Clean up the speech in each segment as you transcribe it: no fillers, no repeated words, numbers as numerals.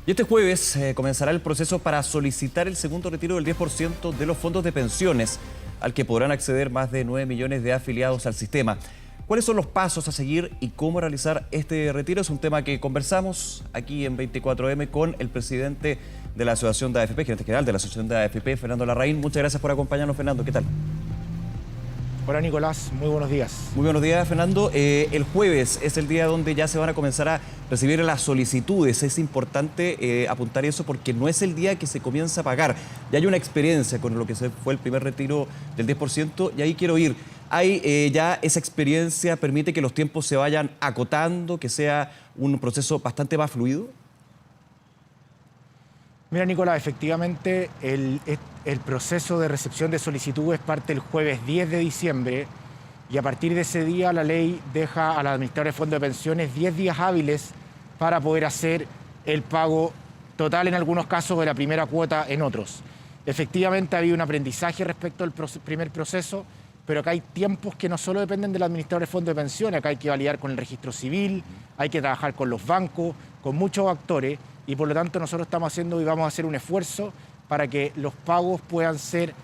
Y este jueves comenzará el proceso para solicitar el segundo retiro del 10% de los fondos de pensiones, al que podrán acceder más de 9 millones de afiliados al sistema. ¿Cuáles son los pasos a seguir y cómo realizar este retiro? Es un tema que conversamos aquí en 24M con el presidente de la Asociación de AFP, gerente general de la Asociación de AFP, Fernando Larraín. Muchas gracias por acompañarnos, Fernando. ¿Qué tal? Hola Nicolás, muy buenos días. Muy buenos días, Fernando. El jueves es el día donde ya se van a comenzar a recibir las solicitudes. Es importante apuntar eso porque no es el día que se comienza a pagar. Ya hay una experiencia con lo que fue el primer retiro del 10% y ahí quiero ir. Ya esa experiencia permite que los tiempos se vayan acotando, que sea un proceso bastante más fluido. Mira, Nicolás, efectivamente el proceso de recepción de solicitudes parte el jueves 10 de diciembre y a partir de ese día la ley deja a los administradores de fondos de pensiones 10 días hábiles para poder hacer el pago total en algunos casos de la primera cuota en otros. Efectivamente ha habido un aprendizaje respecto al primer proceso, pero acá hay tiempos que no solo dependen del administrador de fondos de pensiones, acá hay que validar con el registro civil, hay que trabajar con los bancos, con muchos actores, y por lo tanto nosotros estamos haciendo y vamos a hacer un esfuerzo para que los pagos puedan ser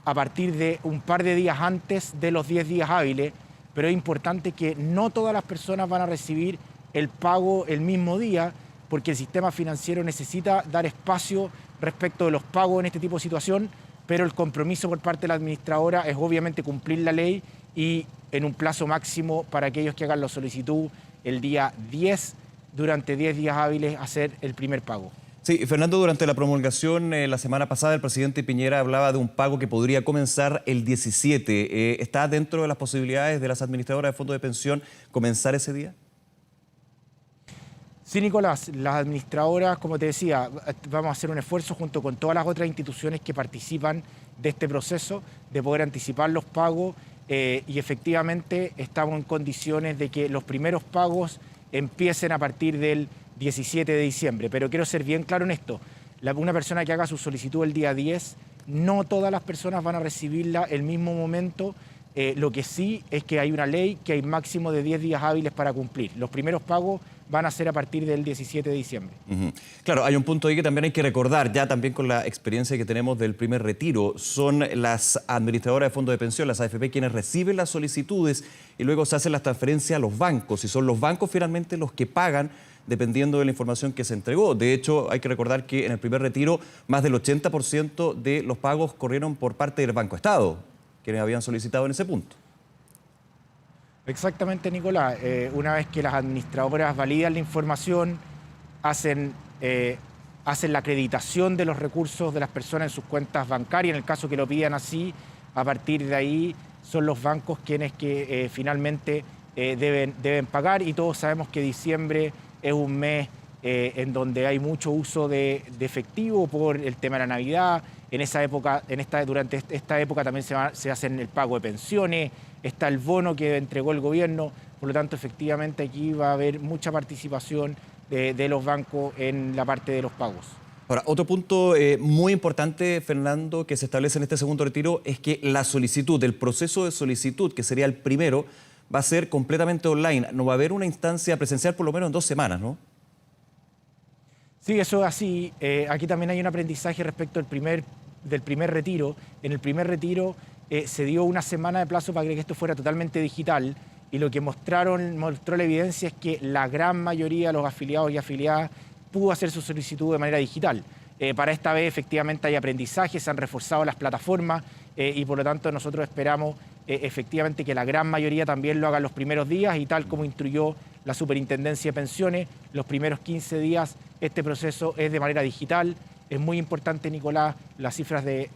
a partir de un par de días antes de los 10 días hábiles, pero es importante que no todas las personas van a recibir el pago el mismo día, porque el sistema financiero necesita dar espacio respecto de los pagos en este tipo de situación, pero el compromiso por parte de la administradora es obviamente cumplir la ley y en un plazo máximo para aquellos que hagan la solicitud el día 10, durante 10 días hábiles, hacer el primer pago. Sí, Fernando, durante la promulgación la semana pasada el presidente Piñera hablaba de un pago que podría comenzar el 17. ¿Está dentro de las posibilidades de las administradoras de fondos de pensión comenzar ese día? Sí, Nicolás, las administradoras, como te decía, vamos a hacer un esfuerzo junto con todas las otras instituciones que participan de este proceso de poder anticipar los pagos y efectivamente estamos en condiciones de que los primeros pagos empiecen a partir del 17 de diciembre. Pero quiero ser bien claro en esto, una persona que haga su solicitud el día 10, no todas las personas van a recibirla el mismo momento. Lo que sí es que hay una ley que hay máximo de 10 días hábiles para cumplir. Los primeros pagos van a ser a partir del 17 de diciembre. Claro, hay un punto ahí que también hay que recordar, ya también con la experiencia que tenemos del primer retiro. Son las administradoras de fondos de pensión, las AFP, quienes reciben las solicitudes y luego se hacen las transferencias a los bancos. Y son los bancos finalmente los que pagan dependiendo de la información que se entregó. De hecho, hay que recordar que en el primer retiro más del 80% de los pagos corrieron por parte del Banco Estado, quienes habían solicitado en ese punto. Exactamente, Nicolás. Una vez que las administradoras validan la información, hacen la acreditación de los recursos de las personas en sus cuentas bancarias, en el caso que lo pidan así, a partir de ahí son los bancos quienes que finalmente deben pagar, y todos sabemos que diciembre es un mes en donde hay mucho uso de efectivo por el tema de la Navidad. En esa época, durante esta época también se hacen el pago de pensiones, está el bono que entregó el gobierno, por lo tanto efectivamente aquí va a haber mucha participación de los bancos en la parte de los pagos. Ahora, otro punto muy importante, Fernando, que se establece en este segundo retiro es que la solicitud, el proceso de solicitud, que sería el primero, va a ser completamente online. No va a haber una instancia presencial por lo menos en 2 semanas, ¿no? Sí, eso es así. Aquí también hay un aprendizaje respecto del primer retiro. En el primer retiro se dio una semana de plazo para que esto fuera totalmente digital, y lo que mostró la evidencia es que la gran mayoría de los afiliados y afiliadas pudo hacer su solicitud de manera digital. Para esta vez efectivamente hay aprendizaje, se han reforzado las plataformas y por lo tanto nosotros esperamos efectivamente que la gran mayoría también lo hagan los primeros días, y tal como instruyó la Superintendencia de Pensiones, los primeros 15 días este proceso es de manera digital. Es muy importante, Nicolás, las cifras del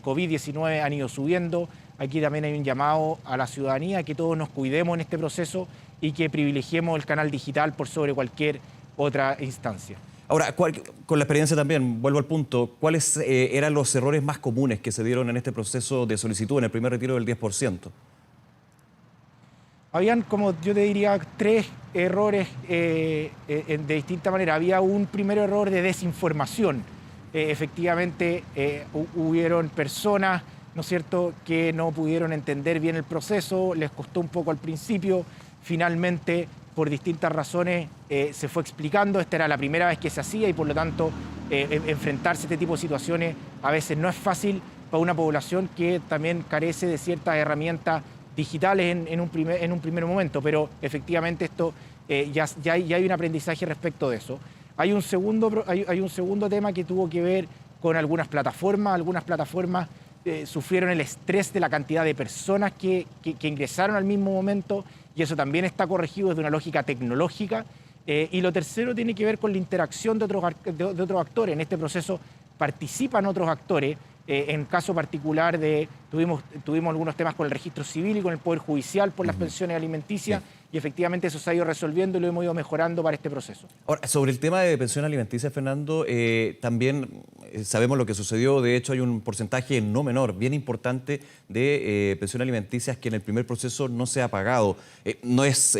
COVID-19 han ido subiendo. Aquí también hay un llamado a la ciudadanía que todos nos cuidemos en este proceso y que privilegiemos el canal digital por sobre cualquier otra instancia. Ahora, con la experiencia también, vuelvo al punto, ¿cuáles eran los errores más comunes que se dieron en este proceso de solicitud, en el primer retiro del 10%? Habían, como yo te diría, 3 errores de distinta manera. Había un primer error de desinformación. Efectivamente, hubieron personas, ¿no es cierto?, que no pudieron entender bien el proceso, les costó un poco al principio, finalmente por distintas razones se fue explicando. Esta era la primera vez que se hacía y por lo tanto enfrentarse a este tipo de situaciones a veces no es fácil para una población que también carece de ciertas herramientas digitales en un primer momento, pero efectivamente esto ya hay un aprendizaje respecto de eso. Hay un segundo tema que tuvo que ver con algunas plataformas. Algunas plataformas sufrieron el estrés de la cantidad de personas que ingresaron al mismo momento y eso también está corregido desde una lógica tecnológica. Y lo tercero tiene que ver con la interacción de otros actores. En este proceso participan otros actores. En caso particular tuvimos algunos temas con el registro civil y con el Poder Judicial por las pensiones alimenticias y efectivamente eso se ha ido resolviendo y lo hemos ido mejorando para este proceso. Ahora, sobre el tema de pensión alimenticia, Fernando, también sabemos lo que sucedió. De hecho, hay un porcentaje no menor, bien importante, de pensión alimenticias que en el primer proceso no se ha pagado. No es,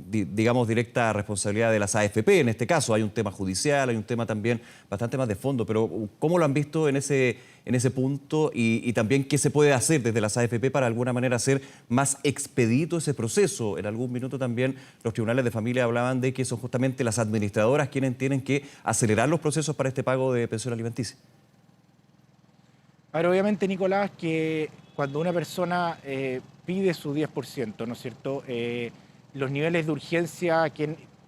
digamos, directa responsabilidad de las AFP en este caso. Hay un tema judicial, hay un tema también bastante más de fondo. Pero, ¿cómo lo han visto en ese punto y también qué se puede hacer desde las AFP para de alguna manera hacer más expedito ese proceso? En algún minuto también los tribunales de familia hablaban de que son justamente las administradoras quienes tienen que acelerar los procesos para este pago de pensión alimenticia. Ahora, obviamente, Nicolás, que cuando una persona pide su 10%, ¿no es cierto?, los niveles de urgencia,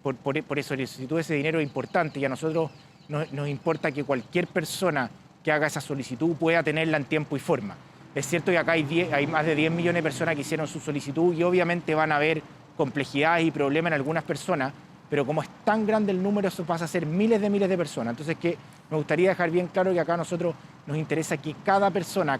por eso la solicitud de ese dinero es importante y a nosotros nos importa que cualquier persona que haga esa solicitud pueda tenerla en tiempo y forma. Es cierto que acá hay más de 10 millones de personas que hicieron su solicitud y obviamente van a haber complejidades y problemas en algunas personas, pero como es tan grande el número, eso pasa a ser miles de personas. Entonces, me gustaría dejar bien claro que acá a nosotros nos interesa que cada persona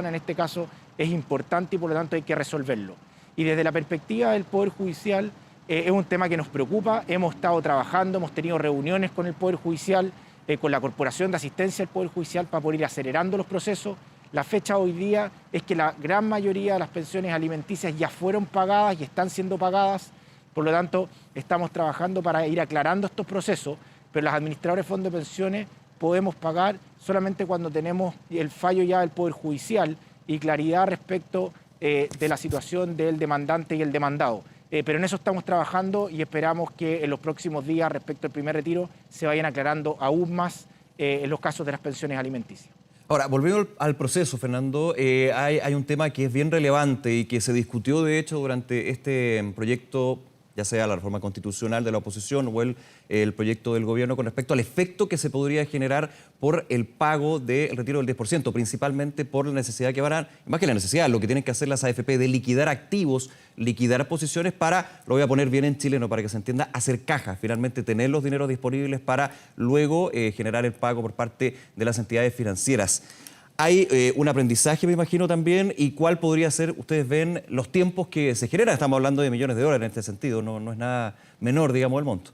en este caso es importante y por lo tanto hay que resolverlo. Y desde la perspectiva del Poder Judicial, es un tema que nos preocupa. Hemos estado trabajando, hemos tenido reuniones con el Poder Judicial, con la Corporación de Asistencia del Poder Judicial para poder ir acelerando los procesos. La fecha hoy día es que la gran mayoría de las pensiones alimenticias ya fueron pagadas y están siendo pagadas. Por lo tanto, estamos trabajando para ir aclarando estos procesos, pero los administradores de fondos de pensiones podemos pagar solamente cuando tenemos el fallo ya del Poder Judicial y claridad respecto de la situación del demandante y el demandado. Pero en eso estamos trabajando y esperamos que en los próximos días, respecto al primer retiro, se vayan aclarando aún más en los casos de las pensiones alimenticias. Ahora, volviendo al proceso, Fernando, hay un tema que es bien relevante y que se discutió, de hecho, durante este proyecto, ya sea la reforma constitucional de la oposición o el proyecto del gobierno, con respecto al efecto que se podría generar por el pago del retiro del 10%, principalmente por la necesidad que van a, más que la necesidad, lo que tienen que hacer las AFP de liquidar activos, liquidar posiciones para, lo voy a poner bien en chileno para que se entienda, hacer caja, finalmente tener los dineros disponibles para luego generar el pago por parte de las entidades financieras. Hay un aprendizaje, me imagino, también, y cuál podría ser, ustedes ven, los tiempos que se generan. Estamos hablando de millones de dólares en este sentido, no es nada menor, digamos, el monto.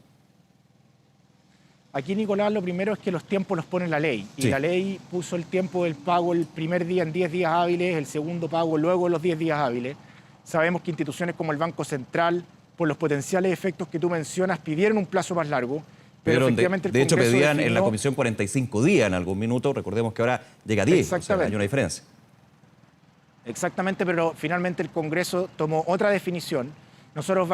Aquí, Nicolás, lo primero es que los tiempos los pone la ley. Y la ley puso el tiempo del pago el primer día en 10 días hábiles, el segundo pago luego en los 10 días hábiles. Sabemos que instituciones como el Banco Central, por los potenciales efectos que tú mencionas, pidieron un plazo más largo. Pero efectivamente de hecho pedían en la comisión 45 días en algún minuto, recordemos que ahora llega a 10, o sea, hay una diferencia. Exactamente, pero finalmente el Congreso tomó otra definición. Nosotros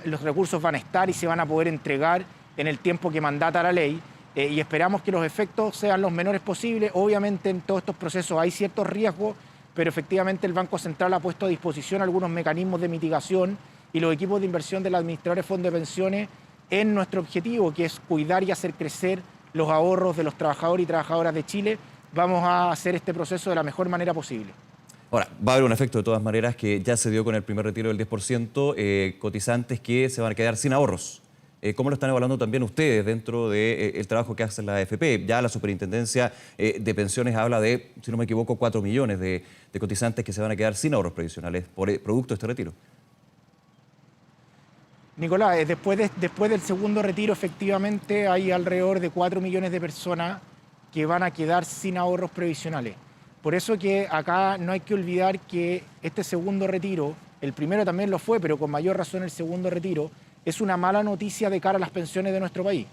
los recursos van a estar y se van a poder entregar en el tiempo que mandata la ley y esperamos que los efectos sean los menores posibles. Obviamente en todos estos procesos hay ciertos riesgos, pero efectivamente el Banco Central ha puesto a disposición algunos mecanismos de mitigación y los equipos de inversión de los administradores de fondos de pensiones en nuestro objetivo, que es cuidar y hacer crecer los ahorros de los trabajadores y trabajadoras de Chile. Vamos a hacer este proceso de la mejor manera posible. Ahora, va a haber un efecto de todas maneras que ya se dio con el primer retiro del 10%, cotizantes que se van a quedar sin ahorros. ¿Cómo lo están evaluando también ustedes dentro del trabajo que hace la AFP? Ya la Superintendencia de Pensiones habla de, si no me equivoco, 4 millones de cotizantes que se van a quedar sin ahorros previsionales por producto de este retiro. Nicolás, después del segundo retiro, efectivamente, hay alrededor de 4 millones de personas que van a quedar sin ahorros previsionales. Por eso que acá no hay que olvidar que este segundo retiro, el primero también lo fue, pero con mayor razón el segundo retiro, es una mala noticia de cara a las pensiones de nuestro país.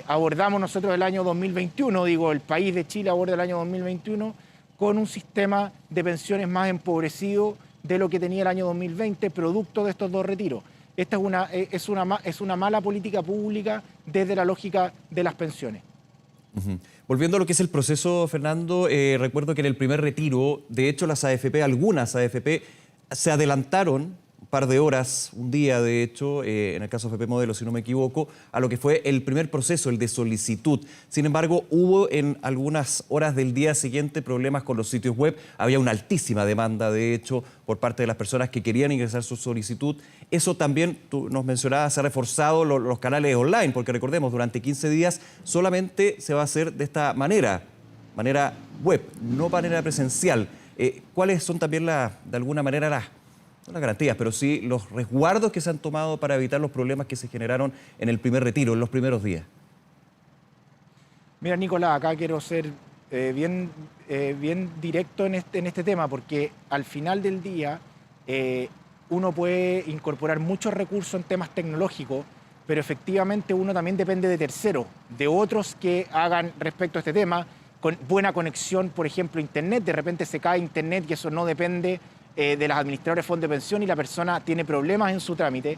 Abordamos nosotros el año 2021, el país de Chile aborda el año 2021 con un sistema de pensiones más empobrecido de lo que tenía el año 2020, producto de estos dos retiros. Esta es una mala política pública desde la lógica de las pensiones. Volviendo a lo que es el proceso, Fernando, recuerdo que en el primer retiro, de hecho, algunas AFP, se adelantaron un par de horas, un día, de hecho, en el caso AFP Modelo, si no me equivoco, a lo que fue el primer proceso, el de solicitud. Sin embargo, hubo en algunas horas del día siguiente problemas con los sitios web. Había una altísima demanda, de hecho, por parte de las personas que querían ingresar su solicitud. Eso también, tú nos mencionabas, se ha reforzado los canales online, porque recordemos, durante 15 días solamente se va a hacer de esta manera web, no manera presencial. ¿Cuáles son también, de alguna manera, no las garantías, pero sí los resguardos que se han tomado para evitar los problemas que se generaron en el primer retiro, en los primeros días? Mira, Nicolás, acá quiero ser bien directo en este tema, porque al final del día uno puede incorporar muchos recursos en temas tecnológicos, pero efectivamente uno también depende de terceros, de otros que hagan respecto a este tema, con buena conexión, por ejemplo, Internet. De repente se cae Internet y eso no depende de las administradoras de fondos de pensión y la persona tiene problemas en su trámite.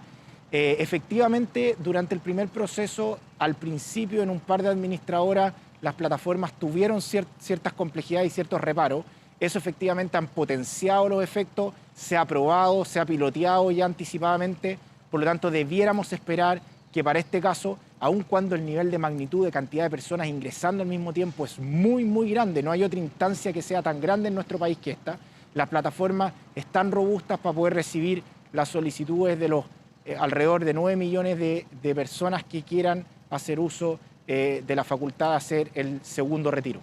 Efectivamente, durante el primer proceso, al principio en un par de administradoras, las plataformas tuvieron ciertas complejidades y ciertos reparos. Eso efectivamente han potenciado los efectos, se ha probado, se ha piloteado ya anticipadamente. Por lo tanto, debiéramos esperar que para este caso, aun cuando el nivel de magnitud de cantidad de personas ingresando al mismo tiempo es muy, muy grande, no hay otra instancia que sea tan grande en nuestro país que esta, las plataformas están robustas para poder recibir las solicitudes de los alrededor de 9 millones de personas que quieran hacer uso de la facultad de hacer el segundo retiro.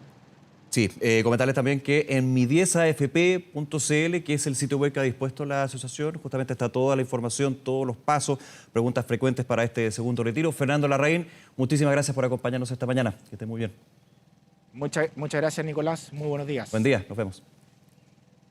Sí, comentarles también que en mi10afp.cl, que es el sitio web que ha dispuesto la asociación, justamente está toda la información, todos los pasos, preguntas frecuentes para este segundo retiro. Fernando Larraín, muchísimas gracias por acompañarnos esta mañana. Que esté muy bien. Muchas gracias, Nicolás. Muy buenos días. Buen día, nos vemos.